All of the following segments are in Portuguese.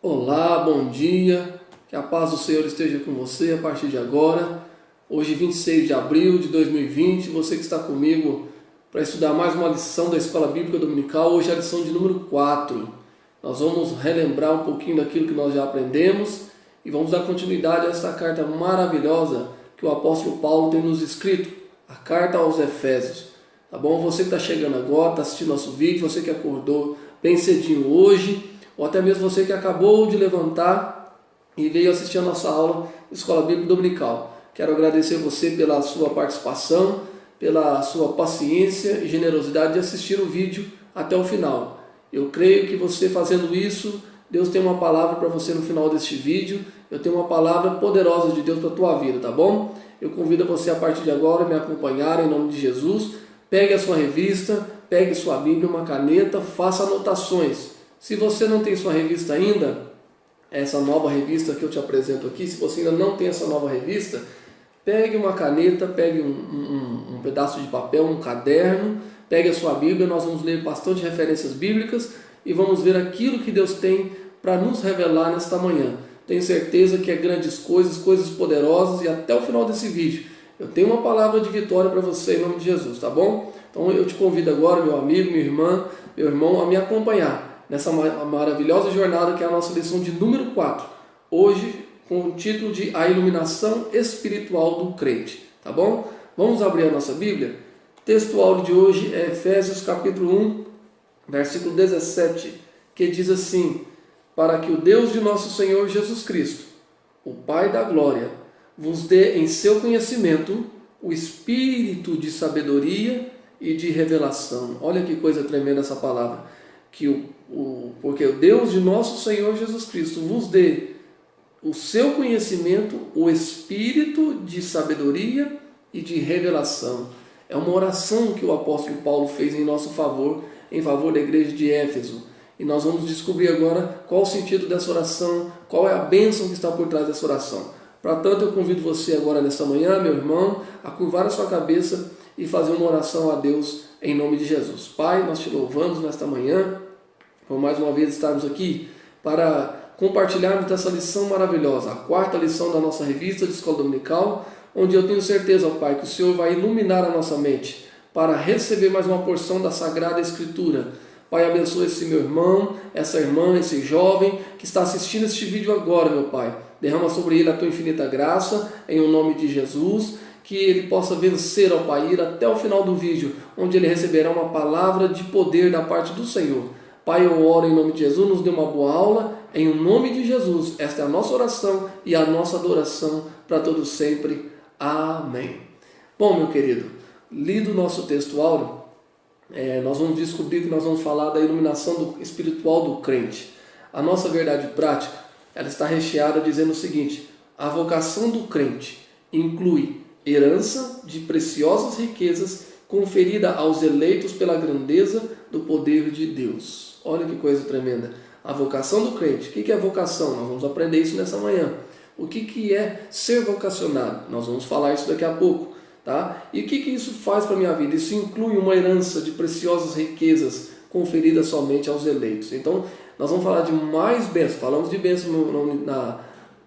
Olá, bom dia, que a paz do Senhor esteja com você a partir de agora. Hoje, 26 de abril de 2020, você que está comigo para estudar mais uma lição da Escola Bíblica Dominical, hoje é a lição de número 4. Nós vamos relembrar um pouquinho daquilo que nós já aprendemos e vamos dar continuidade a essa carta maravilhosa que o apóstolo Paulo tem nos escrito, a carta aos Efésios. Tá bom? Você que está chegando agora, está assistindo nosso vídeo, você que acordou bem cedinho hoje, ou até mesmo você que acabou de levantar e veio assistir a nossa aula Escola Bíblica Dominical. Quero agradecer você pela sua participação, pela sua paciência e generosidade de assistir o vídeo até o final. Eu creio que você fazendo isso, Deus tem uma palavra para você no final deste vídeo. Eu tenho uma palavra poderosa de Deus para a tua vida, tá bom? Eu convido você a partir de agora a me acompanhar em nome de Jesus. Pegue a sua revista, pegue sua Bíblia, uma caneta, faça anotações. Se você não tem sua revista ainda, essa nova revista que eu te apresento aqui, se você ainda não tem essa nova revista, pegue uma caneta, pegue um pedaço de papel, um caderno, pegue a sua Bíblia, nós vamos ler bastante referências bíblicas e vamos ver aquilo que Deus tem para nos revelar nesta manhã. Tenho certeza que é grandes coisas, coisas poderosas, e até o final desse vídeo eu tenho uma palavra de vitória para você em nome de Jesus, tá bom? Então eu te convido agora, meu amigo, minha irmã, meu irmão, a me acompanhar nessa maravilhosa jornada que é a nossa lição de número 4. Hoje com o título de A Iluminação Espiritual do Crente, tá bom? Vamos abrir a nossa Bíblia? O texto áudio de hoje é Efésios capítulo 1, versículo 17, que diz assim: para que o Deus de nosso Senhor Jesus Cristo, o Pai da glória, vos dê em seu conhecimento o espírito de sabedoria e de revelação. Olha que coisa tremenda essa palavra. Porque o Deus de nosso Senhor Jesus Cristo vos dê o seu conhecimento, o espírito de sabedoria e de revelação. É uma oração que o apóstolo Paulo fez em nosso favor, em favor da igreja de Éfeso. E nós vamos descobrir agora qual o sentido dessa oração, qual é a bênção que está por trás dessa oração. Portanto, eu convido você agora nesta manhã, meu irmão, a curvar a sua cabeça e fazer uma oração a Deus em nome de Jesus. Pai, nós te louvamos nesta manhã, por mais uma vez estarmos aqui para compartilharmos dessa lição maravilhosa, a quarta lição da nossa revista de Escola Dominical, onde eu tenho certeza, Pai, que o Senhor vai iluminar a nossa mente para receber mais uma porção da Sagrada Escritura. Pai, abençoe esse meu irmão, essa irmã, esse jovem que está assistindo este vídeo agora, meu Pai. Derrama sobre ele a tua infinita graça, em o nome de Jesus, que ele possa vencer, ó Pai, ir até o final do vídeo, onde ele receberá uma palavra de poder da parte do Senhor. Pai, eu oro em nome de Jesus, nos dê uma boa aula, em o nome de Jesus. Esta é a nossa oração e a nossa adoração para todos sempre. Amém. Bom, meu querido, lido o nosso texto áureo, nós vamos descobrir que nós vamos falar da iluminação espiritual do crente. A nossa verdade prática, ela está recheada dizendo o seguinte: a vocação do crente inclui herança de preciosas riquezas conferida aos eleitos pela grandeza do poder de Deus. Olha que coisa tremenda. A vocação do crente. O que é vocação? Nós vamos aprender isso nessa manhã. O que é ser vocacionado? Nós vamos falar isso daqui a pouco. Tá? E o que isso faz para a minha vida? Isso inclui uma herança de preciosas riquezas conferidas somente aos eleitos. Então, nós vamos falar de mais bênçãos. Falamos de bênçãos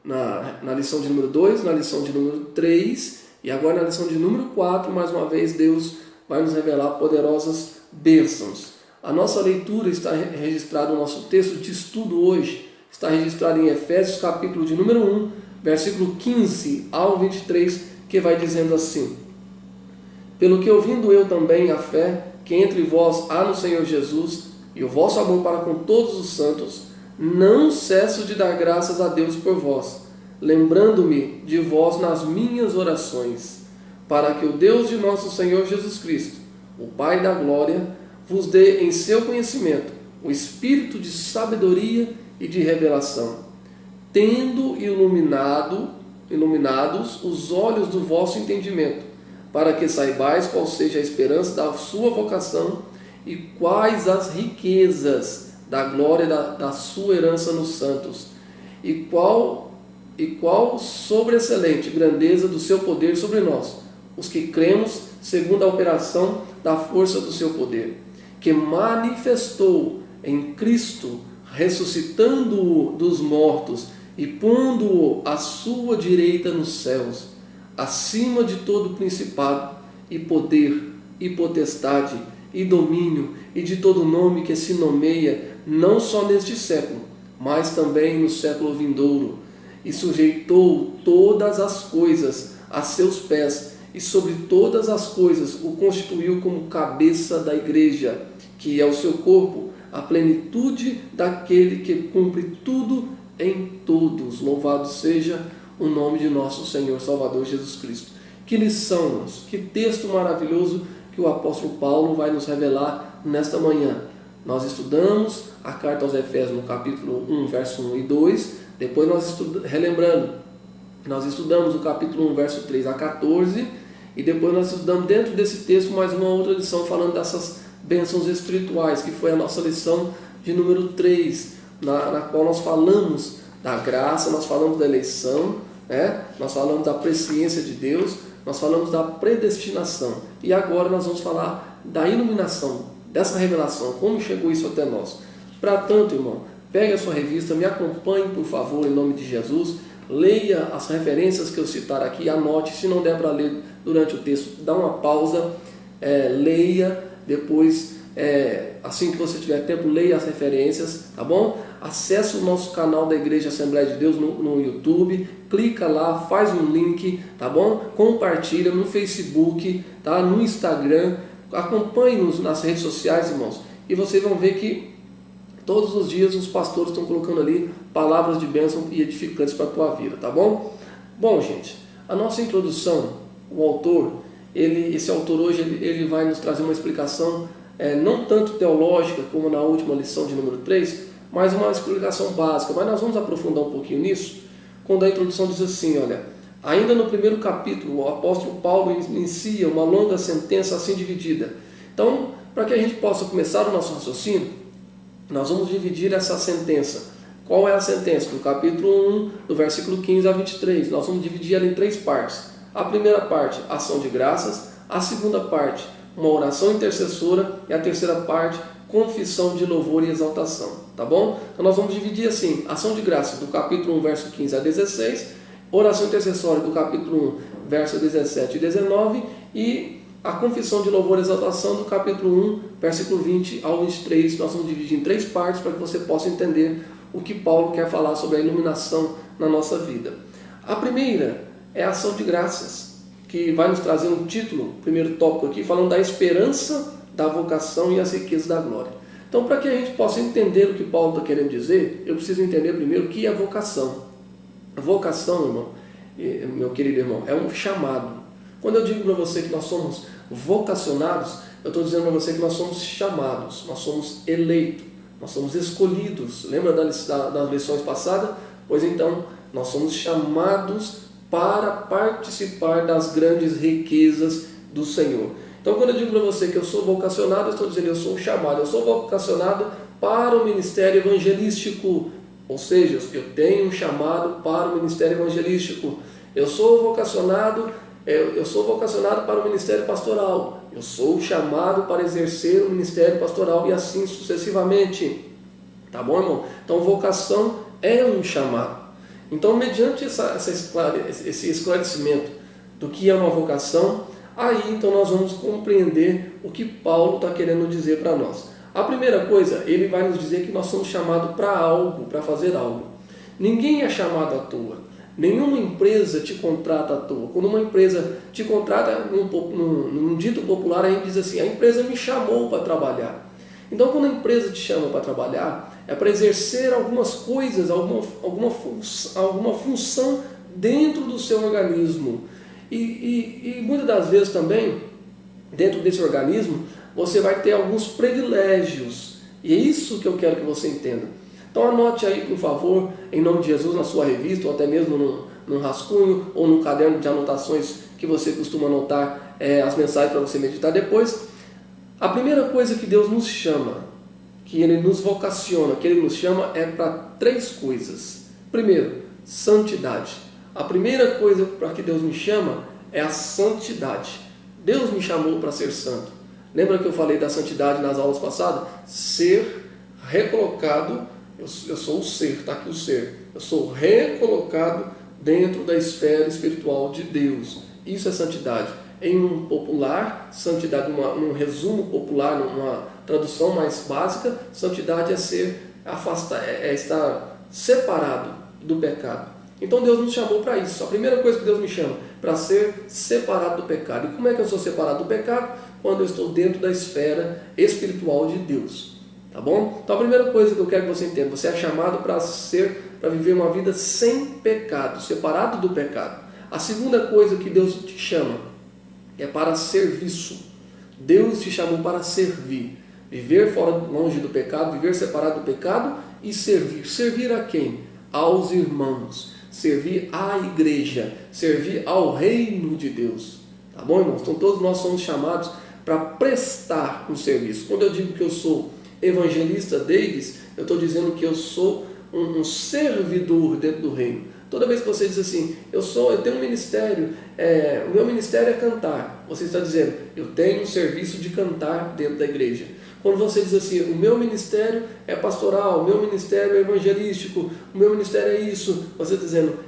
na lição de número 2, na lição de número 3 e agora na lição de número 4, mais uma vez, Deus vai nos revelar poderosas bênçãos. A nossa leitura está registrada, o nosso texto de estudo hoje está registrado em Efésios capítulo de número 1, versículo 15 ao 23, que vai dizendo assim: pelo que ouvindo eu também a fé que entre vós há no Senhor Jesus e o vosso amor para com todos os santos, não cesso de dar graças a Deus por vós, lembrando-me de vós nas minhas orações, para que o Deus de nosso Senhor Jesus Cristo, o Pai da glória, vos dê em seu conhecimento o espírito de sabedoria e de revelação, tendo iluminados os olhos do vosso entendimento, para que saibais qual seja a esperança da sua vocação e quais as riquezas da glória da sua herança nos santos, e qual sobreexcelente grandeza do seu poder sobre nós, os que cremos segundo a operação da força do seu poder, que manifestou em Cristo, ressuscitando-o dos mortos e pondo-o à sua direita nos céus, acima de todo principado e poder e potestade e domínio e de todo nome que se nomeia, não só neste século, mas também no século vindouro, e sujeitou todas as coisas a seus pés, e sobre todas as coisas o constituiu como cabeça da igreja, que é o seu corpo, a plenitude daquele que cumpre tudo em todos. Louvado seja o nome de nosso Senhor Salvador Jesus Cristo. Que lição, irmãos, que texto maravilhoso que o apóstolo Paulo vai nos revelar nesta manhã. Nós estudamos a carta aos Efésios no capítulo 1, verso 1 e 2, depois nós estudamos o capítulo 1, verso 3 a 14, e depois nós estudamos dentro desse texto mais uma outra lição falando dessas bênçãos espirituais, que foi a nossa lição de número 3, na qual nós falamos da graça, nós falamos da eleição, nós falamos da presciência de Deus, nós falamos da predestinação, e agora nós vamos falar da iluminação, dessa revelação, como chegou isso até nós. Para tanto, irmão, pegue a sua revista, me acompanhe, por favor, em nome de Jesus, leia as referências que eu citar aqui, anote, se não der para ler durante o texto, dá uma pausa, leia, depois, assim que você tiver tempo, leia as referências, tá bom? Acesse o nosso canal da Igreja Assembleia de Deus no YouTube, clica lá, faz um link, tá bom? Compartilha no Facebook, tá? No Instagram, acompanhe-nos nas redes sociais, irmãos, e vocês vão ver que todos os dias os pastores estão colocando ali palavras de bênção e edificantes para a tua vida, tá bom? Bom, gente, a nossa introdução, o autor, esse autor hoje ele vai nos trazer uma explicação não tanto teológica como na última lição de número 3, mas uma explicação básica. Mas nós vamos aprofundar um pouquinho nisso, quando a introdução diz assim, olha, ainda no primeiro capítulo, o apóstolo Paulo inicia uma longa sentença assim dividida. Então, para que a gente possa começar o nosso raciocínio, nós vamos dividir essa sentença. Qual é a sentença? Do capítulo 1, do versículo 15 a 23. Nós vamos dividir ela em 3 partes. A primeira parte, ação de graças. A segunda parte, uma oração intercessora. E a terceira parte, confissão de louvor e exaltação. Tá bom? Então nós vamos dividir assim, ação de graças do capítulo 1, verso 15 a 16. Oração intercessória do capítulo 1, verso 17 e 19. E a confissão de louvor e exaltação do capítulo 1, versículo 20 ao 23, nós vamos dividir em 3 partes para que você possa entender o que Paulo quer falar sobre a iluminação na nossa vida. A primeira é a ação de graças, que vai nos trazer um título, primeiro tópico aqui, falando da esperança, da vocação e as riquezas da glória. Então, para que a gente possa entender o que Paulo está querendo dizer, eu preciso entender primeiro o que é vocação. A vocação, irmão, meu querido irmão, é um chamado. Quando eu digo para você que nós somos vocacionados, eu estou dizendo para você que nós somos chamados, nós somos eleitos, nós somos escolhidos. Lembra das lições passadas? Pois então, nós somos chamados para participar das grandes riquezas do Senhor. Então, quando eu digo para você que eu sou vocacionado, eu estou dizendo que eu sou chamado, eu sou vocacionado para o ministério evangelístico, ou seja, eu tenho um chamado para o ministério evangelístico. Eu sou vocacionado para o ministério pastoral. Eu sou chamado para exercer o ministério pastoral e assim sucessivamente. Tá bom, irmão? Então, vocação é um chamado. Então, mediante esse esclarecimento do que é uma vocação, aí então nós vamos compreender o que Paulo está querendo dizer para nós. A primeira coisa, ele vai nos dizer que nós somos chamados para algo, para fazer algo. Ninguém é chamado à toa. Nenhuma empresa te contrata à toa. Quando uma empresa te contrata, num dito popular, a gente diz assim, a empresa me chamou para trabalhar. Então, quando a empresa te chama para trabalhar, é para exercer algumas coisas, alguma função dentro do seu organismo. E muitas das vezes também, dentro desse organismo, você vai ter alguns privilégios. E é isso que eu quero que você entenda. Então anote aí, por favor, em nome de Jesus, na sua revista, ou até mesmo num rascunho, ou num caderno de anotações que você costuma anotar as mensagens para você meditar depois. A primeira coisa que Deus nos chama, que Ele nos vocaciona, que Ele nos chama é para 3 coisas. Primeiro, santidade. A primeira coisa para que Deus me chama é a santidade. Deus me chamou para ser santo. Lembra que eu falei da santidade nas aulas passadas? Ser recolocado Eu sou o ser, está aqui o ser. Eu sou recolocado dentro da esfera espiritual de Deus. Isso é santidade. Em um popular, santidade, num resumo popular, numa tradução mais básica, santidade é ser afastado, é estar separado do pecado. Então Deus nos chamou para isso. A primeira coisa que Deus me chama, para ser separado do pecado. E como é que eu sou separado do pecado? Quando eu estou dentro da esfera espiritual de Deus. Tá bom? Então a primeira coisa que eu quero que você entenda, você é chamado para viver uma vida sem pecado, separado do pecado. A segunda coisa que Deus te chama é para serviço. Deus te chamou para servir. Viver longe do pecado, viver separado do pecado e servir. Servir a quem? Aos irmãos. Servir à igreja. Servir ao reino de Deus. Tá bom, irmãos? Então todos nós somos chamados para prestar um serviço. Quando eu digo que eu sou evangelista Davis, eu estou dizendo que eu sou um servidor dentro do reino. Toda vez que você diz assim, eu tenho um ministério, o meu ministério é cantar, você está dizendo, eu tenho um serviço de cantar dentro da igreja. Quando você diz assim, o meu ministério é pastoral, o meu ministério é evangelístico, o meu ministério é isso, você está dizendo,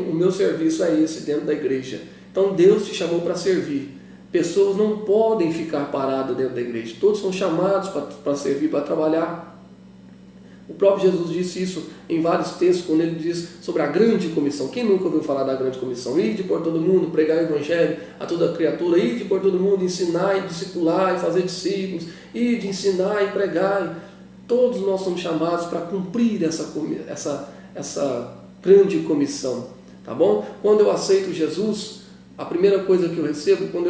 o meu serviço é esse dentro da igreja. Então Deus te chamou para servir. Pessoas não podem ficar paradas dentro da igreja, todos são chamados para servir, para trabalhar. O próprio Jesus disse isso em vários textos, quando ele diz sobre a grande comissão. Quem nunca ouviu falar da grande comissão? Ide por todo mundo, pregar o evangelho a toda criatura, ide por todo mundo, ensinar e discipular e fazer discípulos, ide ensinar e pregar. Todos nós somos chamados para cumprir essa grande comissão, tá bom? Quando eu aceito Jesus, a primeira coisa que eu recebo, quando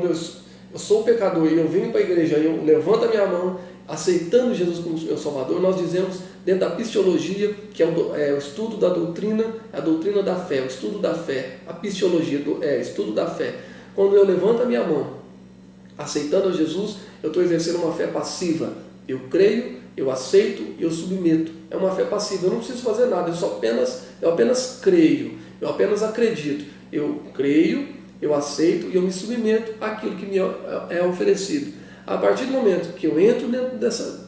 eu sou pecador e eu venho para a igreja e eu levanto a minha mão, aceitando Jesus como meu Salvador, nós dizemos dentro da pistologia, que é o estudo da doutrina, a doutrina da fé, o estudo da fé, a pistologia, estudo da fé. Quando eu levanto a minha mão, aceitando a Jesus, eu estou exercendo uma fé passiva. Eu creio, eu aceito e eu submeto. É uma fé passiva, eu não preciso fazer nada, eu apenas creio, eu apenas acredito. Eu creio, eu aceito e eu me submeto àquilo que me é oferecido. A partir do momento que eu entro dentro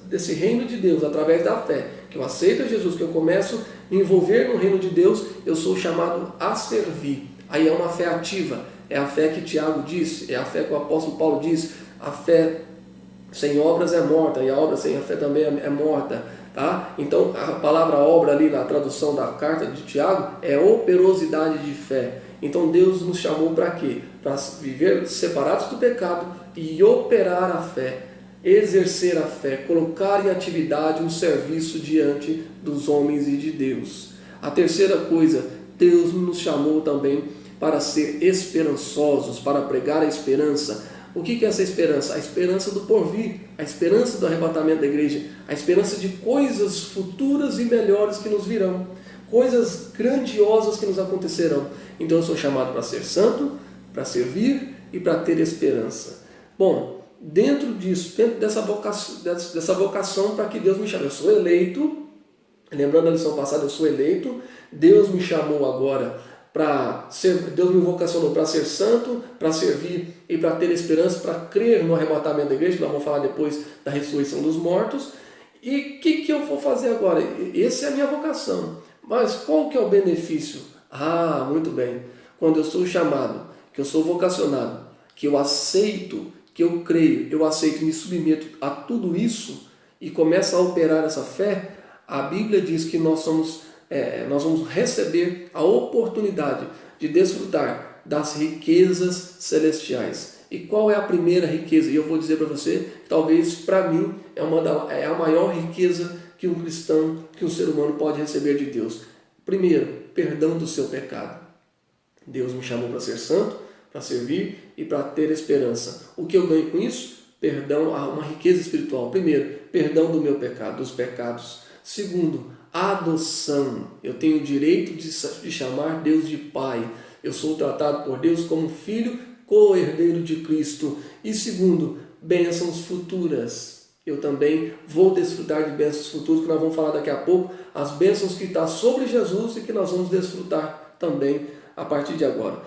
desse reino de Deus, através da fé, que eu aceito a Jesus, que eu começo a me envolver no reino de Deus, eu sou chamado a servir. Aí é uma fé ativa, é a fé que Tiago disse, é a fé que o apóstolo Paulo diz, a fé sem obras é morta, e a obra sem a fé também é morta. Tá? Então a palavra obra ali na tradução da carta de Tiago é operosidade de fé. Então Deus nos chamou para quê? Para viver separados do pecado e operar a fé, exercer a fé, colocar em atividade um serviço diante dos homens e de Deus. A terceira coisa, Deus nos chamou também para ser esperançosos, para pregar a esperança. O que é essa esperança? A esperança do porvir, a esperança do arrebatamento da igreja, a esperança de coisas futuras e melhores que nos virão, coisas grandiosas que nos acontecerão. Então eu sou chamado para ser santo, para servir e para ter esperança. Bom, dentro dessa vocação para que Deus me chame, eu sou eleito, lembrando a lição passada, eu sou eleito, Deus me chamou agora Deus me vocacionou para ser santo, para servir e para ter esperança, para crer no arrebatamento da igreja, que nós vamos falar depois da ressurreição dos mortos. E o que eu vou fazer agora? Essa é a minha vocação. Mas qual que é o benefício? Ah, muito bem. Quando eu sou chamado, que eu sou vocacionado, que eu aceito, que eu creio, eu aceito e me submeto a tudo isso e começo a operar essa fé, a Bíblia diz que nós vamos receber a oportunidade de desfrutar das riquezas celestiais. E qual é a primeira riqueza? E eu vou dizer para você, talvez para mim é a maior riqueza que um cristão, que um ser humano pode receber de Deus. Primeiro, perdão do seu pecado. Deus me chamou para ser santo, para servir e para ter esperança. O que eu ganho com isso? Perdão, uma riqueza espiritual. Primeiro, perdão do meu pecado, dos pecados. Segundo, adoção. Eu tenho o direito de chamar Deus de Pai. Eu sou tratado por Deus como filho, co-herdeiro de Cristo. E segundo, bênçãos futuras. Eu também vou desfrutar de bênçãos futuras, que nós vamos falar daqui a pouco, as bênçãos que estão sobre Jesus e que nós vamos desfrutar também a partir de agora.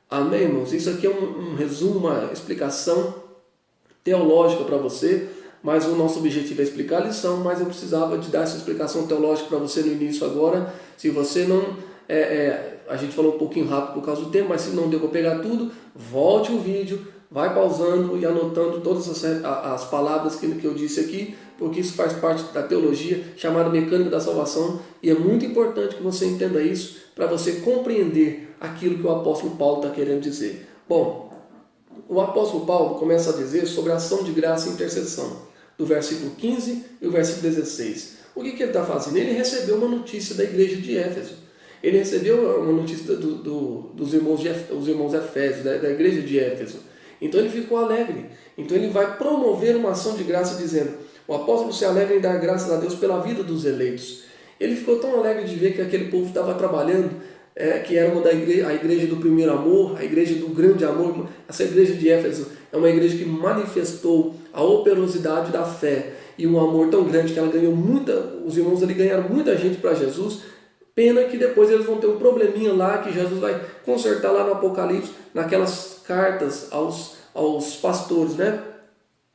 Amém, irmãos? Isso aqui é um resumo, uma explicação teológica para você, mas o nosso objetivo é explicar a lição, mas eu precisava de dar essa explicação teológica para você no início agora. Se você não... a gente falou um pouquinho rápido por causa do tempo, mas se não deu para pegar tudo, volte o vídeo, vai pausando e anotando todas as palavras que eu disse aqui, porque isso faz parte da teologia chamada mecânica da salvação, e é muito importante que você entenda isso para você compreender aquilo que o apóstolo Paulo está querendo dizer. Bom, o apóstolo Paulo começa a dizer sobre a ação de graça e intercessão, do versículo 15 e o versículo 16. O que ele está fazendo? Ele recebeu uma notícia da igreja de Éfeso. Ele recebeu uma notícia dos irmãos Efésios, da igreja de Éfeso. Então ele ficou alegre. Então ele vai promover uma ação de graça dizendo: o apóstolo se alegra em dar graças a Deus pela vida dos eleitos. Ele ficou tão alegre de ver que aquele povo estava trabalhando, que era a igreja do primeiro amor, a igreja do grande amor. Essa igreja de Éfeso é uma igreja que manifestou a operosidade da fé e um amor tão grande que ela ganhou os irmãos ali ganharam muita gente para Jesus. Pena que depois eles vão ter um probleminha lá que Jesus vai consertar lá no Apocalipse, naquelas cartas aos pastores, né?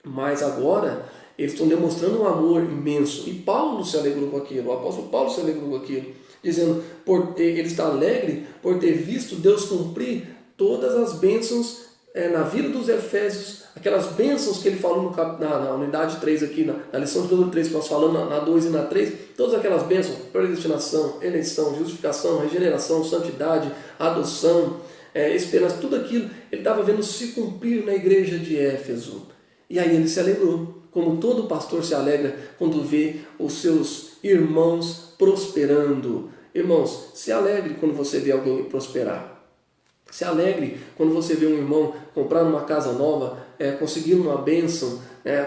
Mas agora eles estão demonstrando um amor imenso. E Paulo se alegrou com aquilo, o apóstolo Paulo se alegrou com aquilo, dizendo, ele está alegre por ter visto Deus cumprir todas as bênçãos na vida dos Efésios, aquelas bênçãos que ele falou na unidade 3 aqui, na lição de número 3 que nós falamos, na 2 e na 3, todas aquelas bênçãos, predestinação, eleição, justificação, regeneração, santidade, adoção, esperança, tudo aquilo ele estava vendo se cumprir na igreja de Éfeso. E aí ele se alegrou, como todo pastor se alegra quando vê os seus irmãos prosperando. Irmãos, se alegre quando você vê alguém prosperar. Se alegre quando você vê um irmão comprar uma casa nova, conseguindo uma bênção,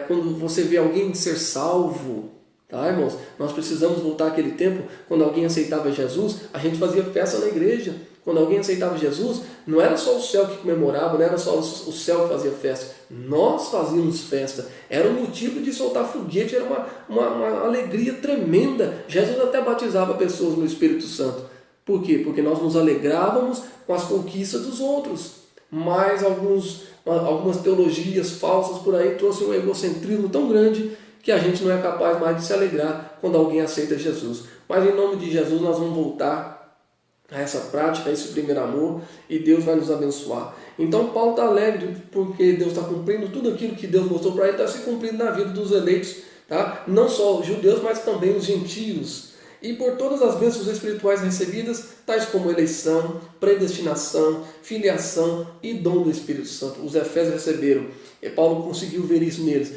quando você vê alguém ser salvo. Tá, irmãos? Nós precisamos voltar àquele tempo, quando alguém aceitava Jesus, a gente fazia festa na igreja. Quando alguém aceitava Jesus, não era só o céu que comemorava, não era só o céu que fazia festa. Nós fazíamos festa. Era um motivo de soltar foguete, era uma alegria tremenda. Jesus até batizava pessoas no Espírito Santo. Por quê? Porque nós nos alegrávamos com as conquistas dos outros. Mas algumas teologias falsas por aí trouxeram um egocentrismo tão grande que a gente não é capaz mais de se alegrar quando alguém aceita Jesus. Mas em nome de Jesus nós vamos voltar a essa prática, a esse primeiro amor, e Deus vai nos abençoar. Então Paulo está alegre porque Deus está cumprindo tudo aquilo que Deus mostrou para ele, está se cumprindo na vida dos eleitos, tá? Não só os judeus, mas também os gentios. E por todas as bênçãos espirituais recebidas, tais como eleição, predestinação, filiação e dom do Espírito Santo. Os Efésios receberam, e Paulo conseguiu ver isso neles,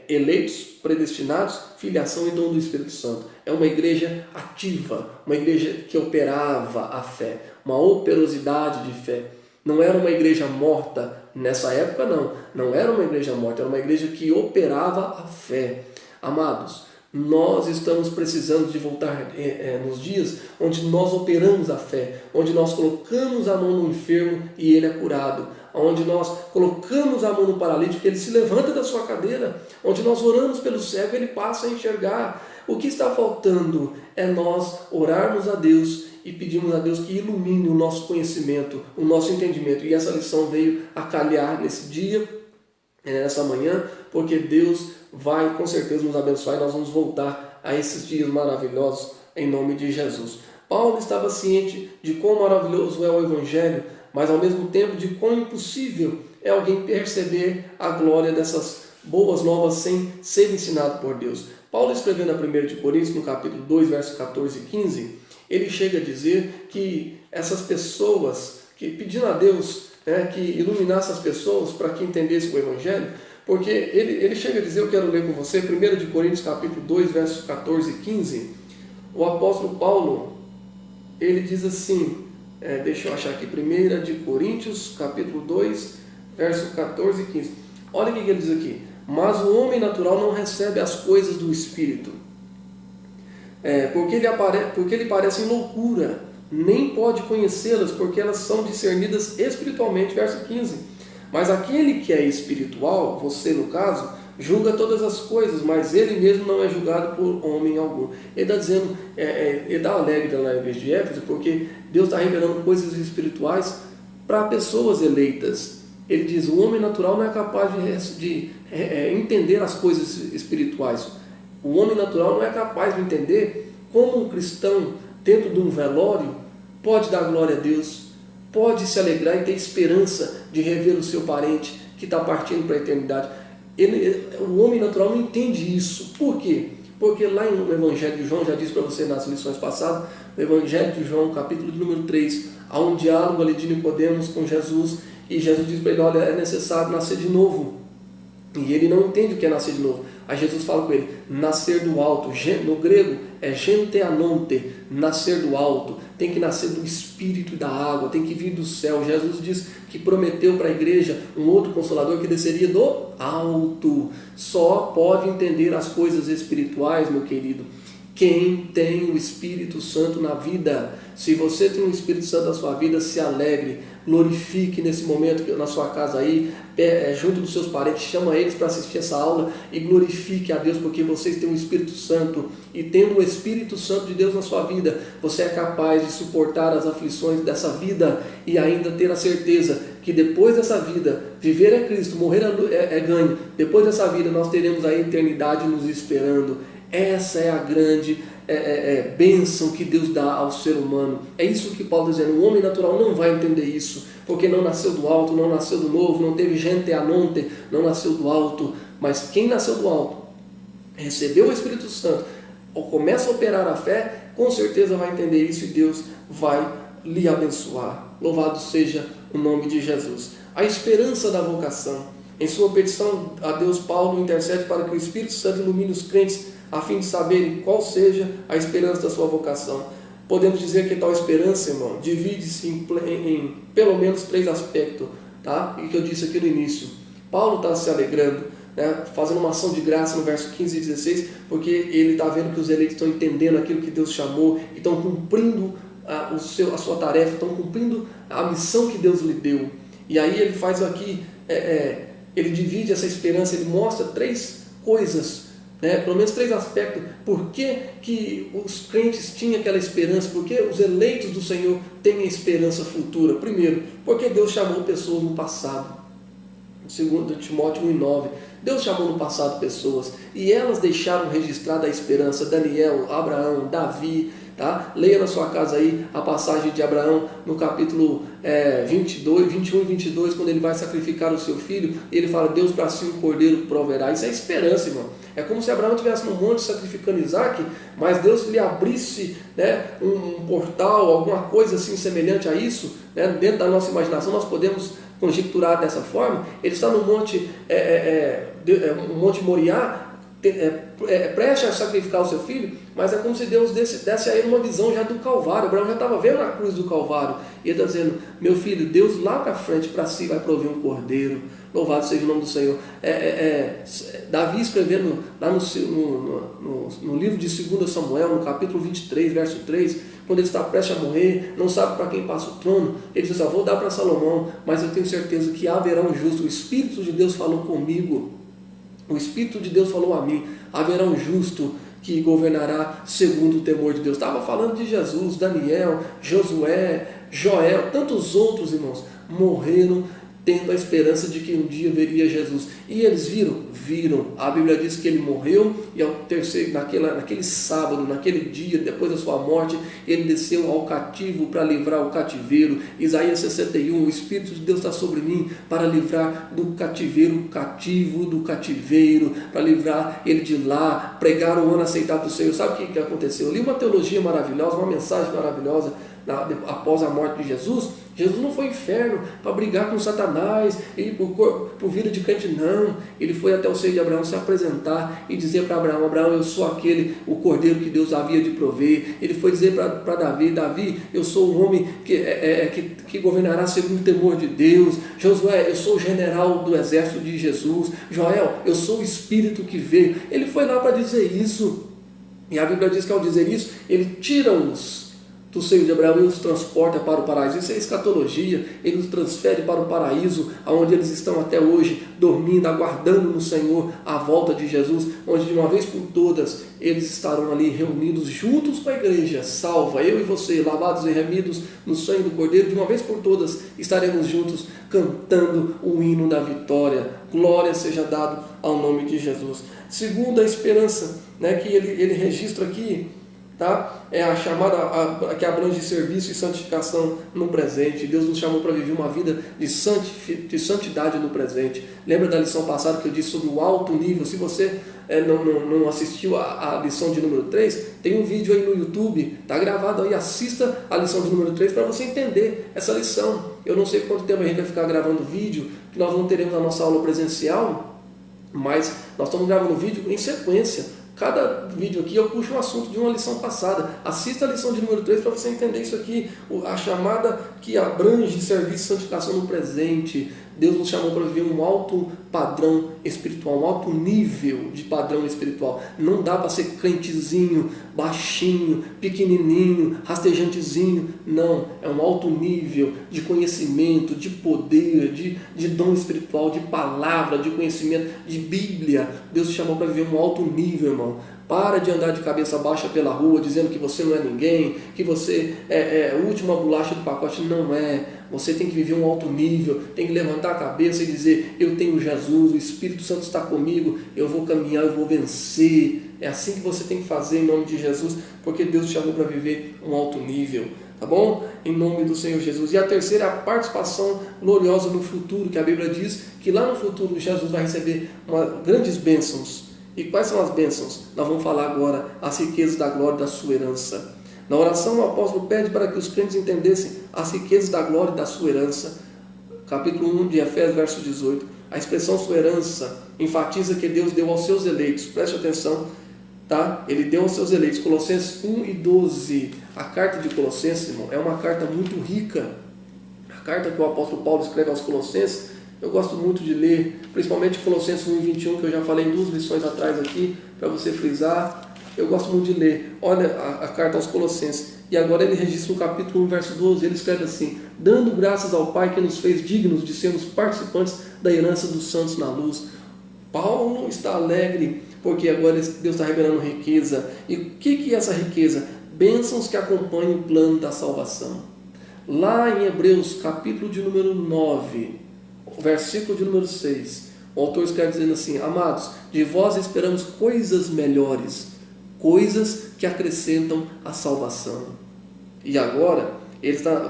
eleitos, predestinados, filiação e dom do Espírito Santo. É uma igreja ativa, uma igreja que operava a fé, uma operosidade de fé. Não era uma igreja morta nessa época, não era uma igreja morta, era uma igreja que operava a fé. Amados, nós estamos precisando de voltar nos dias onde nós operamos a fé, onde nós colocamos a mão no enfermo e ele é curado, onde nós colocamos a mão no paralítico e ele se levanta da sua cadeira, onde nós oramos pelo cego e ele passa a enxergar. O que está faltando é nós orarmos a Deus e pedirmos a Deus que ilumine o nosso conhecimento, o nosso entendimento. E essa lição veio a calhar nesse dia, nessa manhã, porque Deus vai com certeza nos abençoar e nós vamos voltar a esses dias maravilhosos em nome de Jesus. Paulo estava ciente de quão maravilhoso é o Evangelho, mas ao mesmo tempo de quão impossível é alguém perceber a glória dessas boas novas sem ser ensinado por Deus. Paulo escrevendo a 1 de Coríntios, no capítulo 2, versos 14 e 15, ele chega a dizer que essas pessoas, que pedindo a Deus que iluminasse as pessoas para que entendessem o Evangelho, porque ele chega a dizer, eu quero ler com você, 1 de Coríntios capítulo 2, versos 14 e 15, o apóstolo Paulo, ele diz assim, deixa eu achar aqui, 1 de Coríntios capítulo 2, versos 14 e 15, olha o que ele diz aqui, mas o homem natural não recebe as coisas do Espírito, porque ele parece loucura, nem pode conhecê-las, porque elas são discernidas espiritualmente, verso 15, mas aquele que é espiritual, você no caso, julga todas as coisas, mas ele mesmo não é julgado por homem algum. Ele está dizendo, ele está alegre lá na igreja de Éfeso, porque Deus está revelando coisas espirituais para pessoas eleitas. Ele diz, o homem natural não é capaz de entender as coisas espirituais. O homem natural não é capaz de entender como um cristão, dentro de um velório, pode dar glória a Deus, pode se alegrar e ter esperança de rever o seu parente que está partindo para a eternidade. O homem natural não entende isso. Por quê? Porque lá no Evangelho de João, já disse para você nas lições passadas, no Evangelho de João, capítulo número 3, há um diálogo ali de Nicodemos com Jesus, e Jesus diz para ele, olha, é necessário nascer de novo. E ele não entende o que é nascer de novo. Aí Jesus fala com ele, nascer do alto. No grego é genteanonte, nascer do alto. Tem que nascer do Espírito e da água, tem que vir do céu. Jesus diz que prometeu para a igreja um outro Consolador que desceria do alto. Só pode entender as coisas espirituais, meu querido, quem tem o Espírito Santo na vida. Se você tem o Espírito Santo na sua vida, se alegre, glorifique nesse momento na sua casa aí, junto dos seus parentes, chama eles para assistir essa aula e glorifique a Deus, porque vocês têm o Espírito Santo, e tendo o Espírito Santo de Deus na sua vida, você é capaz de suportar as aflições dessa vida e ainda ter a certeza que depois dessa vida, viver é Cristo, morrer é ganho. Depois dessa vida nós teremos a eternidade nos esperando. Essa é a grande bênção que Deus dá ao ser humano. É isso que Paulo está dizendo. O homem natural não vai entender isso, porque não nasceu do alto, não nasceu do novo, não teve genteanonte, não nasceu do alto. Mas quem nasceu do alto, recebeu o Espírito Santo, ou começa a operar a fé, com certeza vai entender isso e Deus vai lhe abençoar. Louvado seja o nome de Jesus. A esperança da vocação. Em sua petição a Deus, Paulo intercede para que o Espírito Santo ilumine os crentes a fim de saberem qual seja a esperança da sua vocação. Podemos dizer que tal esperança, irmão, divide-se em pelo menos 3 aspectos, tá? E que eu disse aqui no início. Paulo está se alegrando, né? Fazendo uma ação de graça no verso 15 e 16, porque ele está vendo que os eleitos estão entendendo aquilo que Deus chamou e estão cumprindo a sua tarefa, estão cumprindo a missão que Deus lhe deu. E aí ele faz aqui, ele divide essa esperança, ele mostra 3 coisas, pelo menos 3 aspectos. Por que os crentes tinham aquela esperança? Por que os eleitos do Senhor têm a esperança futura? Primeiro, porque Deus chamou pessoas no passado. Segundo Timóteo 1,9, Deus chamou no passado pessoas e elas deixaram registrada a esperança. Daniel, Abraão, Davi, tá? Leia na sua casa aí a passagem de Abraão no capítulo 21 e 22, quando ele vai sacrificar o seu filho, ele fala, Deus para si um cordeiro proverá. Isso é esperança, irmão. É como se Abraão estivesse no monte sacrificando Isaac, mas Deus lhe abrisse, um portal, alguma coisa assim semelhante a isso, dentro da nossa imaginação nós podemos conjecturar dessa forma. Ele está no monte, Monte Moriá, preste a sacrificar o seu filho, mas é como se Deus desse a ele uma visão já do Calvário. Abraão já estava vendo a cruz do Calvário, e ele está dizendo, meu filho, Deus lá para frente, para si, vai prover um cordeiro. Louvado seja o nome do Senhor. Davi escrevendo lá no livro de 2 Samuel, no capítulo 23, verso 3, quando ele está prestes a morrer, não sabe para quem passa o trono, ele diz, vou dar para Salomão, mas eu tenho certeza que haverá um justo. O Espírito de Deus falou comigo, o Espírito de Deus falou a mim, haverá um justo que governará segundo o temor de Deus. Estava falando de Jesus, Daniel, Josué, Joel, tantos outros irmãos morreram tendo a esperança de que um dia veria Jesus. E eles viram. A Bíblia diz que ele morreu e ao terceiro, naquele sábado, naquele dia, depois da sua morte, ele desceu ao cativo para livrar o cativeiro. Isaías 61, o Espírito de Deus está sobre mim para livrar do cativeiro o cativo do cativeiro, para livrar ele de lá, pregar o ano aceitável do Senhor. Sabe o que aconteceu? Eu li uma teologia maravilhosa, uma mensagem maravilhosa após a morte de Jesus. Jesus não foi ao inferno para brigar com Satanás e por vida de crente, não. Ele foi até o seio de Abraão se apresentar e dizer para Abraão, Abraão, eu sou o cordeiro que Deus havia de prover. Ele foi dizer para Davi, Davi, eu sou o homem que governará segundo o temor de Deus. Josué, eu sou o general do exército de Jesus. Joel, eu sou o Espírito que veio. Ele foi lá para dizer isso. E a Bíblia diz que ao dizer isso, ele tira-os do seio de Abraão e os transporta para o paraíso. Isso é escatologia. Ele os transfere para o paraíso, onde eles estão até hoje, dormindo, aguardando no Senhor a volta de Jesus, onde de uma vez por todas eles estarão ali reunidos juntos com a igreja salva, eu e você, lavados e remidos no sangue do Cordeiro. De uma vez por todas estaremos juntos cantando o hino da vitória. Glória seja dado ao nome de Jesus. Segunda esperança, né, que ele registra aqui, tá? É a chamada que abrange serviço e santificação no presente. Deus nos chamou para viver uma vida de santidade no presente. Lembra da lição passada que eu disse sobre o alto nível? Se você não assistiu a lição de número 3, tem um vídeo aí no YouTube, está gravado aí, assista a lição de número 3 para você entender essa lição. Eu não sei quanto tempo a gente vai ficar gravando vídeo, que nós não teremos a nossa aula presencial, mas nós estamos gravando vídeo em sequência. Cada vídeo aqui eu puxo um assunto de uma lição passada. Assista a lição de número 3 para você entender isso aqui. A chamada que abrange serviço e santificação no presente. Deus nos chamou para viver um alto padrão espiritual, um alto nível de padrão espiritual. Não dá para ser crentezinho, baixinho, pequenininho, rastejantezinho. Não, é um alto nível de conhecimento, de poder, de dom espiritual, de palavra, de conhecimento, de Bíblia. Deus nos chamou para viver um alto nível, irmão. Para de andar de cabeça baixa pela rua, dizendo que você não é ninguém, que você é a última bolacha do pacote. Não é. Você tem que viver um alto nível, tem que levantar a cabeça e dizer: eu tenho Jesus, o Espírito Santo está comigo, eu vou caminhar, eu vou vencer. É assim que você tem que fazer em nome de Jesus, porque Deus te chamou para viver um alto nível. Tá bom? Em nome do Senhor Jesus. E a terceira é a participação gloriosa no futuro, que a Bíblia diz que lá no futuro Jesus vai receber grandes bênçãos. E quais são as bênçãos? Nós vamos falar agora as riquezas da glória da sua herança. Na oração, o apóstolo pede para que os crentes entendessem as riquezas da glória da sua herança. Capítulo 1 de Efésios, verso 18. A expressão sua herança enfatiza que Deus deu aos seus eleitos. Preste atenção, tá? Ele deu aos seus eleitos. Colossenses 1 e 12. A carta de Colossenses, irmão, é uma carta muito rica. A carta que o apóstolo Paulo escreve aos Colossenses, eu gosto muito de ler, principalmente Colossenses 1 e 21, que eu já falei em 2 lições atrás aqui, para você frisar. Eu gosto muito de ler. Olha a carta aos Colossenses. E agora ele registra no capítulo 1, verso 12, ele escreve assim: dando graças ao Pai que nos fez dignos de sermos participantes da herança dos santos na luz. Paulo está alegre, porque agora Deus está revelando riqueza. E o que é essa riqueza? Bênçãos que acompanham o plano da salvação. Lá em Hebreus, capítulo de número 9, versículo de número 6, o autor escreve dizendo assim: amados, de vós esperamos coisas melhores, coisas que acrescentam a salvação. E agora,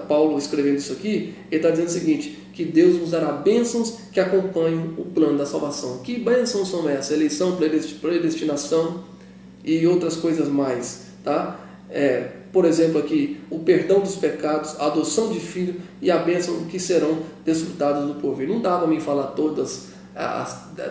Paulo escrevendo isso aqui, ele está dizendo o seguinte: que Deus nos dará bênçãos que acompanham o plano da salvação. Que bênçãos são essas? Eleição, predestinação e outras coisas mais, tá? Por exemplo aqui, o perdão dos pecados, a adoção de filho e a bênção que serão desfrutadas no porvir. Não dá para mim falar todas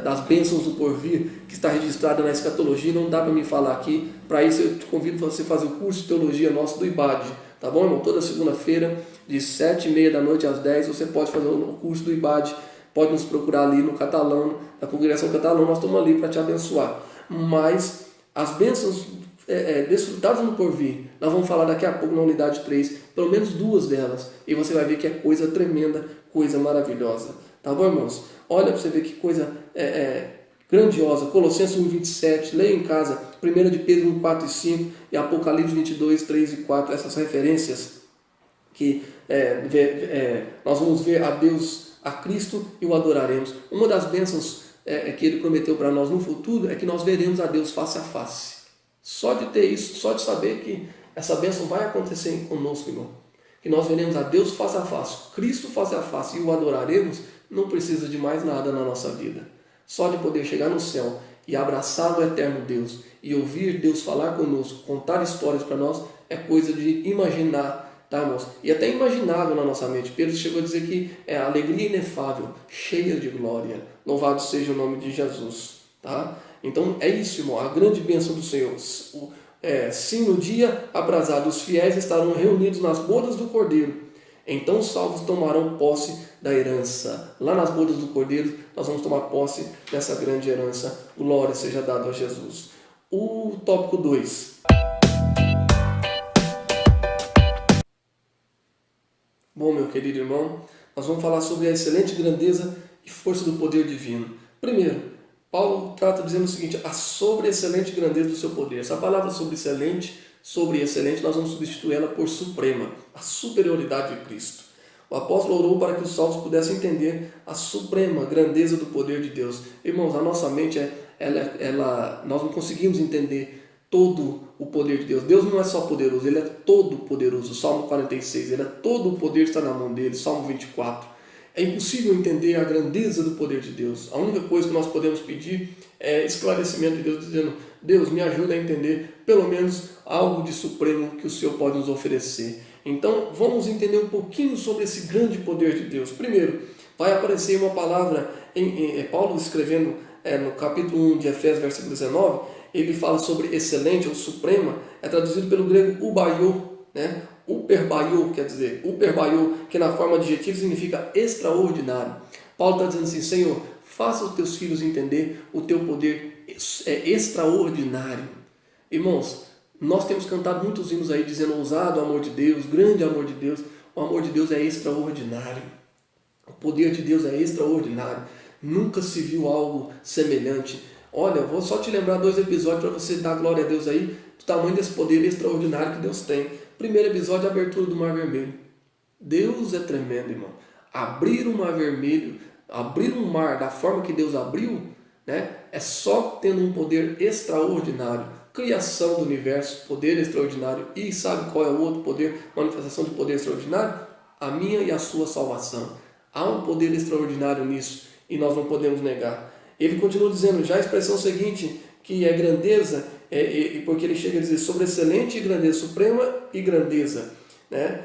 das bênçãos do porvir que está registrada na escatologia, não dá para mim falar aqui. Para isso eu te convido você a fazer o curso de teologia nosso do IBAD, tá bom, irmão? Toda segunda-feira, de 7h30 da noite às 10, você pode fazer o curso do IBAD, pode nos procurar ali no Catalão, na congregação Catalão, nós estamos ali para te abençoar. Mas as bênçãos desfrutadas no porvir, nós vamos falar daqui a pouco na unidade 3, pelo menos 2 delas, e você vai ver que é coisa tremenda, coisa maravilhosa. Tá bom, irmãos? Olha para você ver que coisa grandiosa. Colossenses 1:27, leia em casa. 1 de Pedro 1:4 e 5 e Apocalipse 22, 3 e 4, essas referências que nós vamos ver a Deus, a Cristo, e o adoraremos. Uma das bênçãos que Ele prometeu para nós no futuro é que nós veremos a Deus face a face. Só de ter isso, só de saber que essa bênção vai acontecer conosco, irmão, que nós veremos a Deus face a face, Cristo face a face, e o adoraremos, não precisa de mais nada na nossa vida. Só de poder chegar no céu e abraçar o eterno Deus e ouvir Deus falar conosco, contar histórias para nós, é coisa de imaginar, tá, irmãos? E até imaginável na nossa mente. Pedro chegou a dizer que é a alegria inefável, cheia de glória. Louvado seja o nome de Jesus, tá? Então é isso, irmão, a grande bênção do Senhor. Sim, no dia aprazado, os fiéis estarão reunidos nas bodas do Cordeiro. Então os salvos tomarão posse da herança. Lá nas bodas do Cordeiro, nós vamos tomar posse dessa grande herança. Glória seja dada a Jesus. O tópico 2. Bom, meu querido irmão, nós vamos falar sobre a excelente grandeza e força do poder divino. Primeiro, Paulo trata dizendo o seguinte, a sobre-excelente grandeza do seu poder. Essa palavra sobre excelente, nós vamos substituir ela por suprema, a superioridade de Cristo. O apóstolo orou para que os salvos pudessem entender a suprema grandeza do poder de Deus. Irmãos, a nossa mente, nós não conseguimos entender todo o poder de Deus. Deus não é só poderoso, Ele é todo poderoso. Salmo 46, todo o poder está na mão dele. Salmo 24. É impossível entender a grandeza do poder de Deus. A única coisa que nós podemos pedir é esclarecimento de Deus, dizendo, Deus, me ajuda a entender pelo menos algo de supremo que o Senhor pode nos oferecer. Então, vamos entender um pouquinho sobre esse grande poder de Deus. Primeiro, vai aparecer uma palavra, Paulo escrevendo no capítulo 1 de Efésios, versículo 19, ele fala sobre excelente ou suprema, é traduzido pelo grego ubaiô, né? Uperbaiô, quer dizer, uperbaiô, que na forma adjetiva significa extraordinário. Paulo está dizendo assim, Senhor, faça os teus filhos entender o teu poder é extraordinário. Irmãos, nós temos cantado muitos hinos aí dizendo ousado amor de Deus, grande amor de Deus. O amor de Deus é extraordinário. O poder de Deus é extraordinário. Nunca se viu algo semelhante. Olha, vou só te lembrar 2 episódios para você dar glória a Deus aí, do tamanho desse poder extraordinário que Deus tem. Primeiro episódio, a abertura do Mar Vermelho. Deus é tremendo, irmão. Abrir o Mar Vermelho, abrir um mar da forma que Deus abriu, né, é só tendo um poder extraordinário. Criação do universo, poder extraordinário. E sabe qual é o outro poder, manifestação de poder extraordinário? A minha e a sua salvação. Há um poder extraordinário nisso e nós não podemos negar. Ele continua dizendo já a expressão seguinte, que é grandeza, porque ele chega a dizer sobre excelente e grandeza, suprema e grandeza. Né?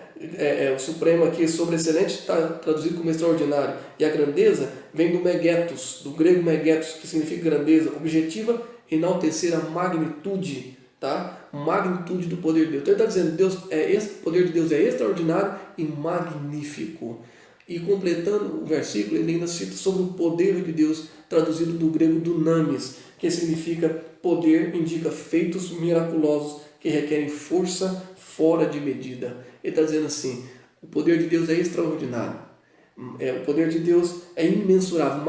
O supremo aqui, sobre excelente, está traduzido como extraordinário. E a grandeza vem do megetos, do grego megetos, que significa grandeza, objetiva, enaltecer a magnitude, tá? Magnitude do poder de Deus. Então ele está dizendo, o poder de Deus é extraordinário e magnífico. E completando o versículo, ele ainda cita sobre o poder de Deus, traduzido do grego dunamis, que significa poder, indica feitos miraculosos que requerem força fora de medida. Ele está dizendo assim, o poder de Deus é extraordinário. O poder de Deus é imensurável,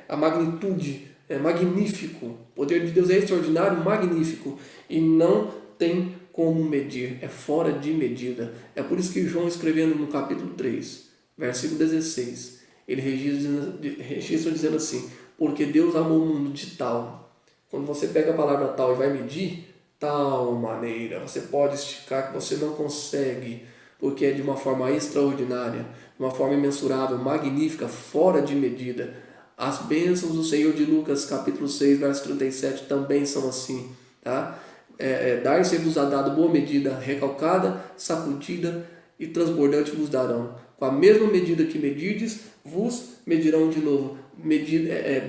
a magnitude é magnífico. O poder de Deus é extraordinário, magnífico e não tem como medir, é fora de medida. É por isso que João, escrevendo no capítulo 3, versículo 16, ele registra dizendo assim, porque Deus amou o mundo de tal. Quando você pega a palavra tal e vai medir, tal maneira, você pode esticar que você não consegue, porque é de uma forma extraordinária, de uma forma imensurável, magnífica, fora de medida. As bênçãos do Senhor de Lucas, capítulo 6, verso 37, também são assim. Tá? Dar-se-vos-á dado boa medida, recalcada, sacudida e transbordante vos darão. Com a mesma medida que medirdes, vos medirão de novo.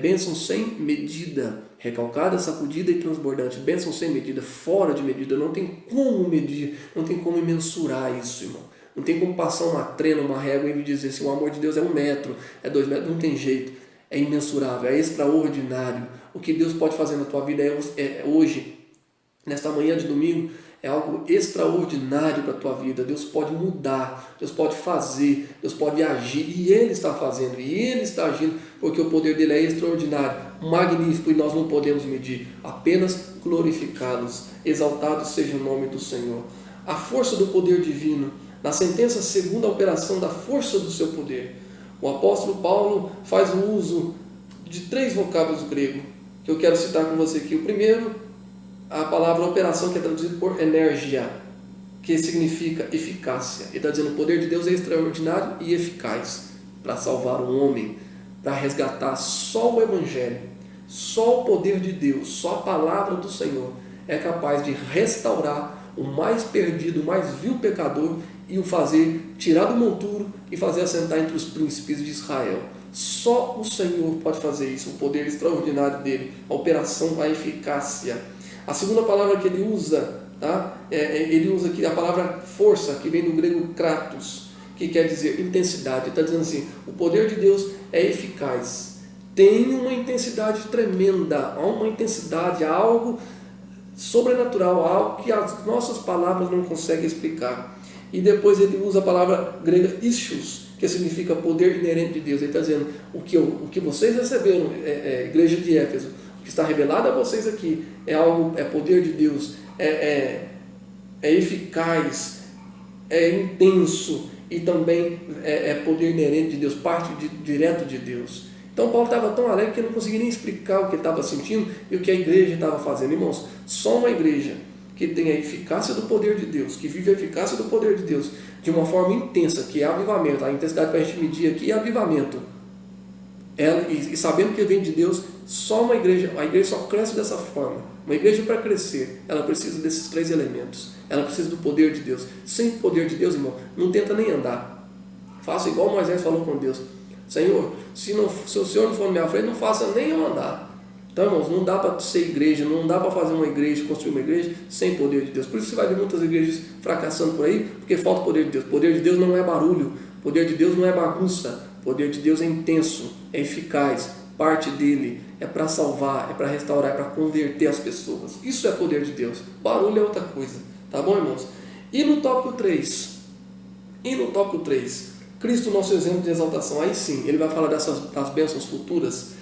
Bênção sem medida, recalcada, sacudida e transbordante. Bênção sem medida, fora de medida. Não tem como medir, não tem como mensurar isso, irmão. Não tem como passar uma trena, uma régua e dizer assim, o amor de Deus é 1 metro, é 2 metros, não tem jeito. É imensurável, é extraordinário. O que Deus pode fazer na tua vida hoje, nesta manhã de domingo, é algo extraordinário para a tua vida. Deus pode mudar, Deus pode fazer, Deus pode agir. E Ele está fazendo, e Ele está agindo, porque o poder dele é extraordinário, magnífico, e nós não podemos medir. Apenas glorificá-los. Exaltado seja o nome do Senhor. A força do poder divino, na sentença segunda a operação da força do seu poder. O apóstolo Paulo faz o uso de 3 vocábulos grego, que eu quero citar com você aqui. O primeiro, a palavra operação, que é traduzida por energia, que significa eficácia. Ele está dizendo que o poder de Deus é extraordinário e eficaz para salvar o homem, para resgatar. Só o Evangelho, só o poder de Deus, só a palavra do Senhor é capaz de restaurar o mais perdido, o mais vil pecador e o fazer tirar do monturo e fazer assentar entre os príncipes de Israel. Só o Senhor pode fazer isso, o poder extraordinário dele, a operação, a eficácia. A segunda palavra que ele usa, tá? Ele usa aqui a palavra força, que vem do grego kratos, que quer dizer intensidade. Ele está dizendo assim, o poder de Deus é eficaz, tem uma intensidade tremenda, há uma intensidade, há algo sobrenatural, há algo que as nossas palavras não conseguem explicar. E depois ele usa a palavra grega ischios, que significa poder inerente de Deus. Ele está dizendo, o que vocês receberam, igreja de Éfeso, o que está revelado a vocês aqui, é poder de Deus, é eficaz, é intenso e também é poder inerente de Deus, parte direto de Deus. Então Paulo estava tão alegre que ele não conseguia nem explicar o que ele estava sentindo e o que a igreja estava fazendo. Irmãos, só uma igreja que tem a eficácia do poder de Deus, que vive a eficácia do poder de Deus de uma forma intensa, que é avivamento, a intensidade que a gente medir aqui é avivamento, e sabendo que vem de Deus, só a igreja só cresce dessa forma. Uma igreja, para crescer, ela precisa desses 3 elementos. Ela precisa do poder de Deus. Sem o poder de Deus, irmão, não tenta nem andar. Faça igual Moisés falou com Deus: Senhor, se o Senhor não for na minha frente, não faça nem eu andar. Então, irmãos, não dá para ser igreja, não dá para fazer uma igreja, construir uma igreja sem poder de Deus. Por isso você vai ver muitas igrejas fracassando por aí, porque falta o poder de Deus. O poder de Deus não é barulho, o poder de Deus não é bagunça, o poder de Deus é intenso, é eficaz, parte dele é para salvar, é para restaurar, é para converter as pessoas. Isso é poder de Deus. Barulho é outra coisa, tá bom, irmãos? E no tópico 3, Cristo, nosso exemplo de exaltação. Aí sim, ele vai falar das bênçãos futuras.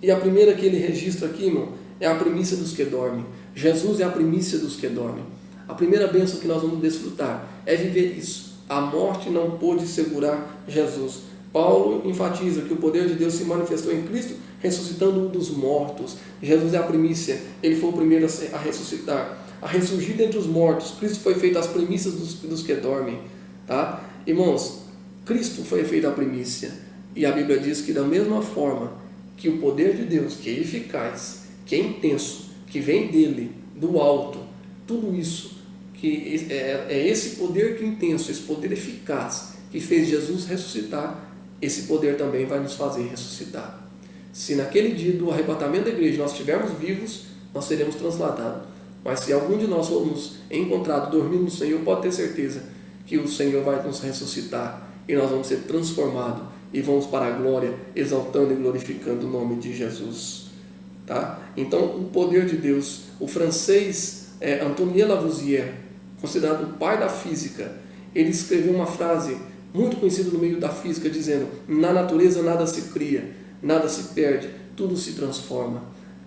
E a primeira que ele registra aqui, irmão, é a primícia dos que dormem. Jesus é a primícia dos que dormem. A primeira bênção que nós vamos desfrutar é viver isso. A morte não pôde segurar Jesus. Paulo enfatiza que o poder de Deus se manifestou em Cristo, ressuscitando um dos mortos. Jesus é a primícia, ele foi o primeiro a ressuscitar, a ressurgir dentre os mortos. Cristo foi feito as primícias dos que dormem, tá? Irmãos, Cristo foi feito a primícia, e a Bíblia diz que da mesma forma que o poder de Deus, que é eficaz, que é intenso, que vem dele, do alto, tudo isso, que é esse poder que é intenso, esse poder eficaz, que fez Jesus ressuscitar, esse poder também vai nos fazer ressuscitar. Se naquele dia do arrebatamento da igreja nós estivermos vivos, nós seremos transladados. Mas se algum de nós formos encontrados dormindo no Senhor, pode ter certeza que o Senhor vai nos ressuscitar e nós vamos ser transformados e vamos para a glória, exaltando e glorificando o nome de Jesus. Tá? Então, o poder de Deus. O francês Antoine Lavoisier, considerado o pai da física, ele escreveu uma frase muito conhecida no meio da física, dizendo: na natureza nada se cria, nada se perde, tudo se transforma.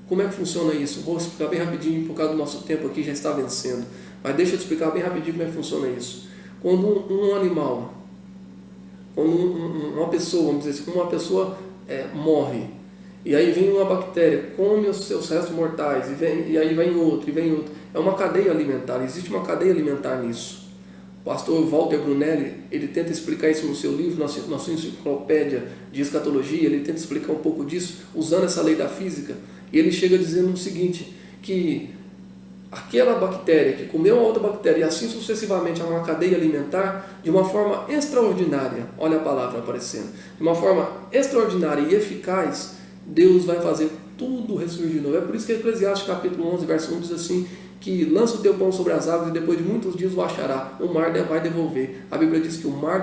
Como é que funciona isso? Vou explicar bem rapidinho, por causa do nosso tempo aqui já está vencendo. Mas deixa eu te explicar bem rapidinho como é que funciona isso. Quando um animal, quando uma pessoa, vamos dizer assim, uma pessoa morre, e aí vem uma bactéria, come os seus restos mortais, e aí vem outro, e vem outro. É uma cadeia alimentar, existe uma cadeia alimentar nisso. O pastor Walter Brunelli, ele tenta explicar isso no seu livro, na sua enciclopédia de escatologia, ele tenta explicar um pouco disso, usando essa lei da física, e ele chega dizendo o seguinte, que aquela bactéria que comeu a outra bactéria, e assim sucessivamente, é uma cadeia alimentar de uma forma extraordinária. Olha a palavra aparecendo. De uma forma extraordinária e eficaz, Deus vai fazer tudo ressurgir de novo. É por isso que Eclesiastes capítulo 11, verso 1 diz assim, que lança o teu pão sobre as águas e depois de muitos dias o achará. O mar vai devolver. A Bíblia diz que o mar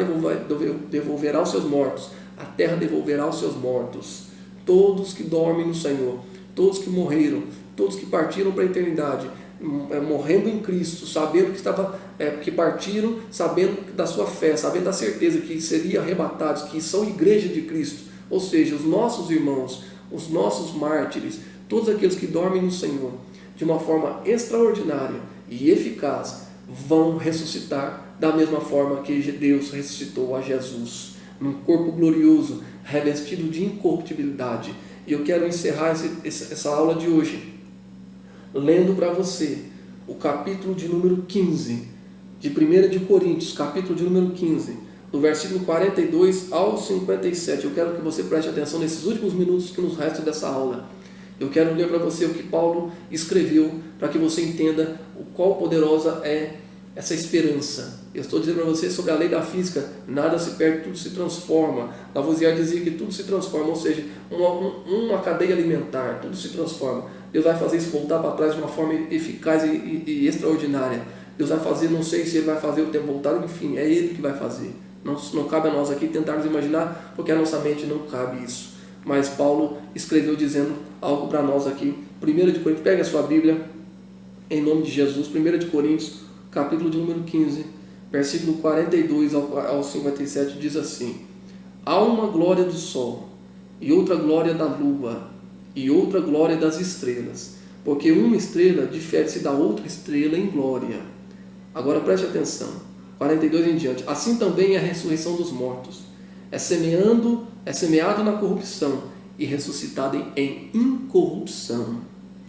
devolverá os seus mortos, a terra devolverá os seus mortos. Todos que dormem no Senhor, todos que morreram, todos que partiram para a eternidade, morrendo em Cristo, sabendo que partiram, sabendo da sua fé, sabendo da certeza que seriam arrebatados, que são igreja de Cristo, ou seja, os nossos irmãos, os nossos mártires, todos aqueles que dormem no Senhor, de uma forma extraordinária e eficaz, vão ressuscitar da mesma forma que Deus ressuscitou a Jesus, num corpo glorioso, revestido de incorruptibilidade. E eu quero encerrar essa aula de hoje lendo para você o capítulo de número 15 de 1 de Coríntios, capítulo de número 15, do versículo 42 ao 57. Eu quero que você preste atenção nesses últimos minutos que nos restam dessa aula. Eu quero ler para você o que Paulo escreveu, para que você entenda o qual poderosa é essa esperança. Eu estou dizendo para você sobre a lei da física, nada se perde, tudo se transforma. Lavoisier dizia que tudo se transforma, ou seja, uma cadeia alimentar, tudo se transforma. Deus vai fazer isso voltar para trás de uma forma eficaz e extraordinária. Deus vai fazer, não sei se Ele vai fazer o tempo voltar, enfim, é Ele que vai fazer. Não cabe a nós aqui tentarmos imaginar, porque a nossa mente não cabe isso. Mas Paulo escreveu dizendo algo para nós aqui. 1 de Coríntios, pegue a sua Bíblia, em nome de Jesus, 1 de Coríntios, capítulo de número 15, versículo 42 ao 57 diz assim: há uma glória do sol, e outra glória da lua, e outra glória das estrelas, porque uma estrela difere-se da outra estrela em glória. Agora preste atenção, 42 em diante. Assim também é a ressurreição dos mortos. É semeado na corrupção e ressuscitado em incorrupção.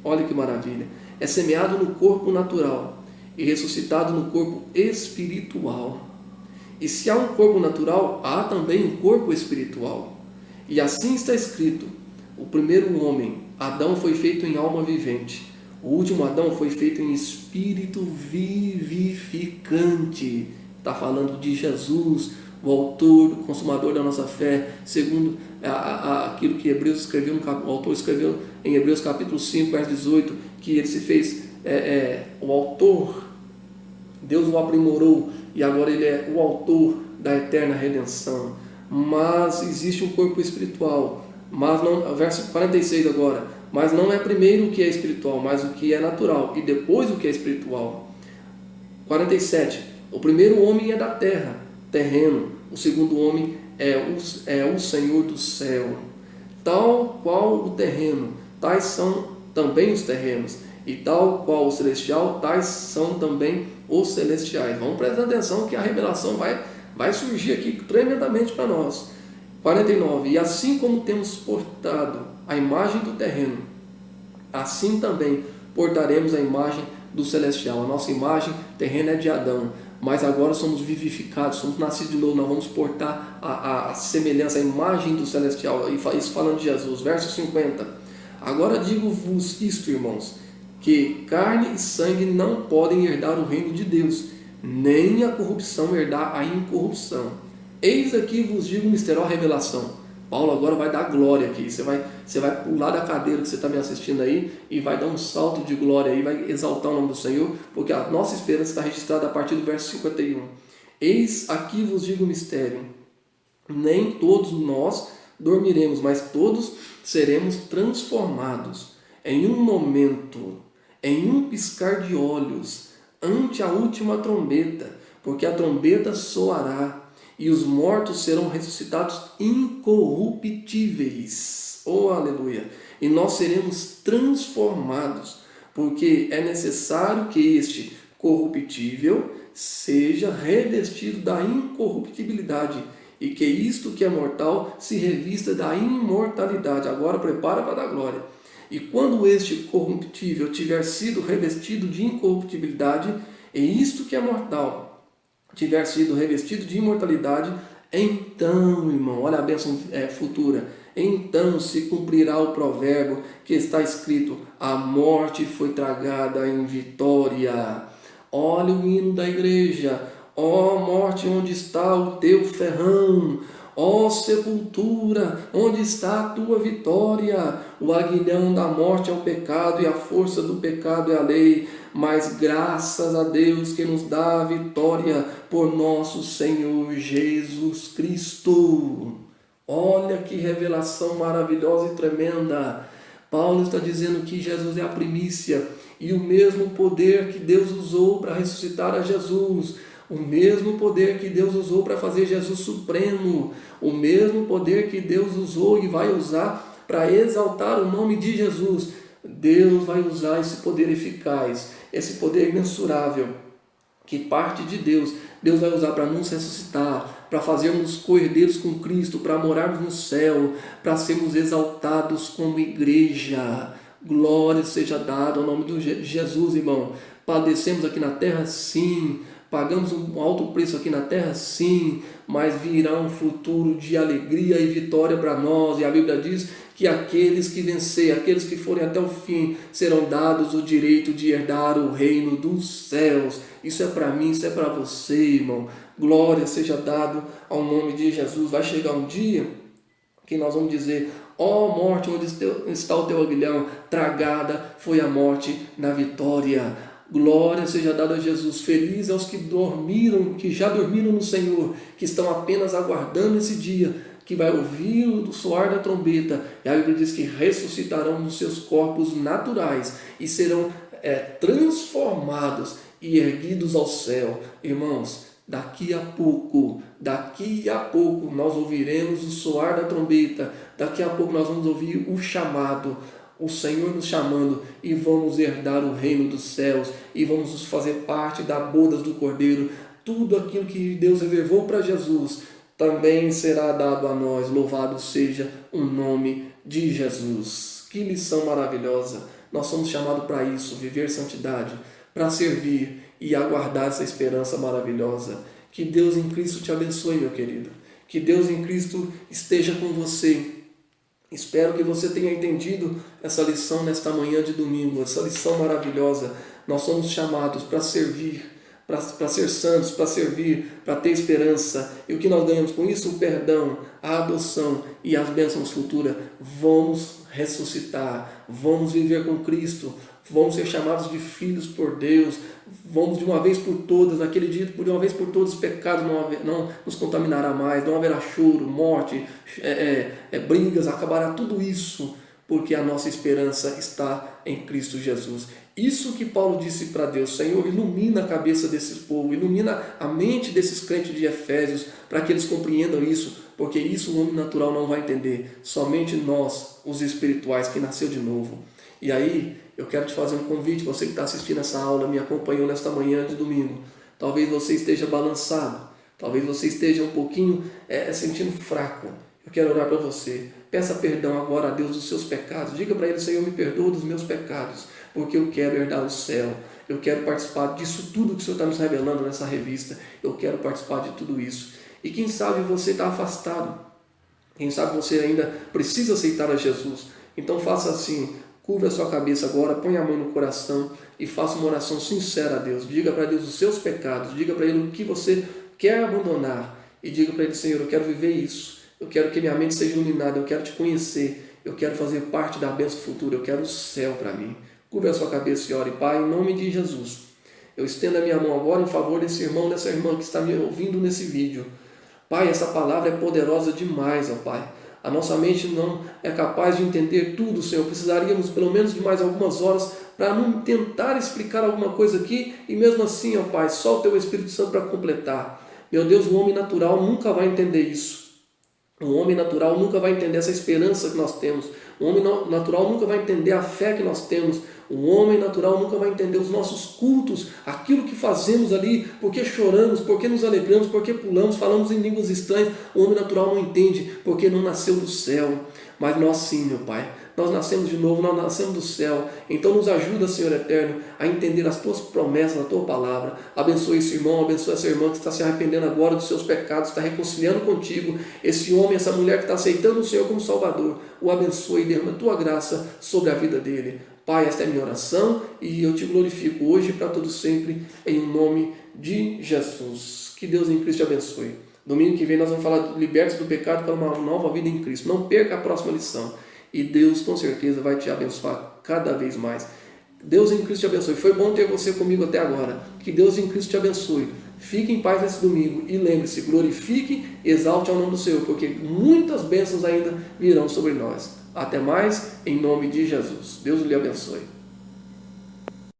Olha que maravilha. É semeado no corpo natural e ressuscitado no corpo espiritual. E se há um corpo natural, há também um corpo espiritual. E assim está escrito: o primeiro homem, Adão, foi feito em alma vivente. O último Adão foi feito em espírito vivificante. Está falando de Jesus, o autor, o consumador da nossa fé, segundo aquilo que Hebreus escreveu, o autor escreveu em Hebreus capítulo 5, verso 18, que ele se fez o autor, Deus o aprimorou e agora ele é o autor da eterna redenção. Mas existe um corpo espiritual, mas não, verso 46 agora, mas não é primeiro o que é espiritual, mas o que é natural, e depois o que é espiritual. 47, o primeiro homem é da terra, terreno, o segundo homem é o Senhor do céu. Tal qual o terreno, tais são também os terrenos, e tal qual o celestial, tais são também os celestiais. Vamos prestar atenção que a revelação vai surgir aqui tremendamente para nós. 49, e assim como temos portado a imagem do terreno, assim também portaremos a imagem do celestial. A nossa imagem terrena é de Adão, mas agora somos vivificados, somos nascidos de novo. Nós vamos portar a semelhança, a imagem do celestial. Isso falando de Jesus. Verso 50, agora digo-vos isto, irmãos, que carne e sangue não podem herdar o reino de Deus, nem a corrupção herdar a incorrupção. Eis aqui vos digo o mistério, a revelação. Paulo agora vai dar glória aqui. Você vai pular da cadeira que você está me assistindo aí e vai dar um salto de glória aí, vai exaltar o nome do Senhor, porque a nossa esperança está registrada a partir do verso 51. Eis aqui vos digo o mistério. Nem todos nós dormiremos, mas todos seremos transformados em um momento, em um piscar de olhos, ante a última trombeta, porque a trombeta soará e os mortos serão ressuscitados incorruptíveis. Oh, aleluia! E nós seremos transformados, porque é necessário que este corruptível seja revestido da incorruptibilidade, e que isto que é mortal se revista da imortalidade. Agora prepara para dar glória. E quando este corruptível tiver sido revestido de incorruptibilidade, e isto que é mortal tiver sido revestido de imortalidade, então, irmão, olha a bênção futura, então se cumprirá o provérbio que está escrito: a morte foi tragada em vitória. Olha o hino da igreja: ó morte, onde está o teu ferrão? Ó sepultura, onde está a tua vitória? O aguilhão da morte é o pecado e a força do pecado é a lei, mas graças a Deus que nos dá a vitória por nosso Senhor Jesus Cristo. Olha que revelação maravilhosa e tremenda. Paulo está dizendo que Jesus é a primícia, e o mesmo poder que Deus usou para ressuscitar a Jesus, o mesmo poder que Deus usou para fazer Jesus supremo, o mesmo poder que Deus usou e vai usar para exaltar o nome de Jesus, Deus vai usar esse poder eficaz, esse poder imensurável, que parte de Deus, Deus vai usar para nos ressuscitar, para fazermos co-herdeiros com Cristo, para morarmos no céu, para sermos exaltados como igreja. Glória seja dada ao nome de Jesus, irmão. Padecemos aqui na terra, sim. Pagamos um alto preço aqui na terra, sim. Mas virá um futuro de alegria e vitória para nós. E a Bíblia diz que aqueles que vencerem, aqueles que forem até o fim, serão dados o direito de herdar o reino dos céus. Isso é para mim, isso é para você, irmão. Glória seja dado ao nome de Jesus. Vai chegar um dia que nós vamos dizer: ó morte, onde está o teu aguilhão? Tragada foi a morte na vitória. Glória seja dada a Jesus. Feliz aos que dormiram, que já dormiram no Senhor, que estão apenas aguardando esse dia, que vai ouvir o soar da trombeta. E a Bíblia diz que ressuscitarão nos seus corpos naturais e serão transformados e erguidos ao céu. Irmãos, daqui a pouco nós ouviremos o soar da trombeta, daqui a pouco nós vamos ouvir o chamado, o Senhor nos chamando, e vamos herdar o reino dos céus, e vamos fazer parte da bodas do Cordeiro. Tudo aquilo que Deus reservou para Jesus também será dado a nós. Louvado seja o nome de Jesus. Que lição maravilhosa! Nós somos chamados para isso, viver santidade, para servir e aguardar essa esperança maravilhosa. Que Deus em Cristo te abençoe, meu querido. Que Deus em Cristo esteja com você. Espero que você tenha entendido essa lição nesta manhã de domingo, essa lição maravilhosa. Nós somos chamados para servir, para ser santos, para servir, para ter esperança. E o que nós ganhamos com isso? O perdão, a adoção e as bênçãos futuras. Vamos ressuscitar, vamos viver com Cristo, vamos ser chamados de filhos por Deus, vamos de uma vez por todas, naquele dia, de uma vez por todas, os pecados não nos contaminará mais, não haverá choro, morte, brigas, acabará tudo isso, porque a nossa esperança está em Cristo Jesus. Isso que Paulo disse para Deus: Senhor, ilumina a cabeça desses povo, ilumina a mente desses crentes de Efésios, para que eles compreendam isso, porque isso o homem natural não vai entender, somente nós, os espirituais, que nasceu de novo. E aí, eu quero te fazer um convite, você que está assistindo essa aula, me acompanhou nesta manhã de domingo. Talvez você esteja balançado, talvez você esteja um pouquinho sentindo fraco. Eu quero orar para você. Peça perdão agora a Deus dos seus pecados. Diga para Ele: Senhor, me perdoa dos meus pecados, porque eu quero herdar o céu. Eu quero participar disso tudo que o Senhor está nos revelando nessa revista. Eu quero participar de tudo isso. E quem sabe você está afastado. Quem sabe você ainda precisa aceitar a Jesus. Então faça assim. Curva a sua cabeça agora, põe a mão no coração e faça uma oração sincera a Deus. Diga para Deus os seus pecados, diga para Ele o que você quer abandonar e diga para Ele: Senhor, eu quero viver isso, eu quero que minha mente seja iluminada, eu quero te conhecer, eu quero fazer parte da bênção futura, eu quero o céu para mim. Curva a sua cabeça e ore. Pai, em nome de Jesus, eu estendo a minha mão agora em favor desse irmão, dessa irmã que está me ouvindo nesse vídeo. Pai, essa palavra é poderosa demais, ó Pai. A nossa mente não é capaz de entender tudo, Senhor. Precisaríamos pelo menos de mais algumas horas para não tentar explicar alguma coisa aqui. E mesmo assim, ó Pai, só o Teu Espírito Santo para completar. Meu Deus, o homem natural nunca vai entender isso. O homem natural nunca vai entender essa esperança que nós temos. O homem natural nunca vai entender a fé que nós temos. O homem natural nunca vai entender os nossos cultos, aquilo que fazemos ali, porque choramos, porque nos alegramos, porque pulamos, falamos em línguas estranhas. O homem natural não entende, porque não nasceu do céu. Mas nós sim, meu Pai, nós nascemos de novo, nós nascemos do céu. Então nos ajuda, Senhor Eterno, a entender as Tuas promessas, a Tua palavra. Abençoe esse irmão, abençoe essa irmã que está se arrependendo agora dos seus pecados, está reconciliando contigo. Esse homem, essa mulher que está aceitando o Senhor como Salvador, o abençoe e derrama a Tua graça sobre a vida dele. Pai, esta é a minha oração e eu te glorifico hoje e para todo sempre, em nome de Jesus. Que Deus em Cristo te abençoe. Domingo que vem nós vamos falar libertos do pecado para uma nova vida em Cristo. Não perca a próxima lição. E Deus com certeza vai te abençoar cada vez mais. Deus em Cristo te abençoe. Foi bom ter você comigo até agora. Que Deus em Cristo te abençoe. Fique em paz nesse domingo e lembre-se, glorifique e exalte ao nome do Senhor, porque muitas bênçãos ainda virão sobre nós. Até mais, em nome de Jesus. Deus lhe abençoe.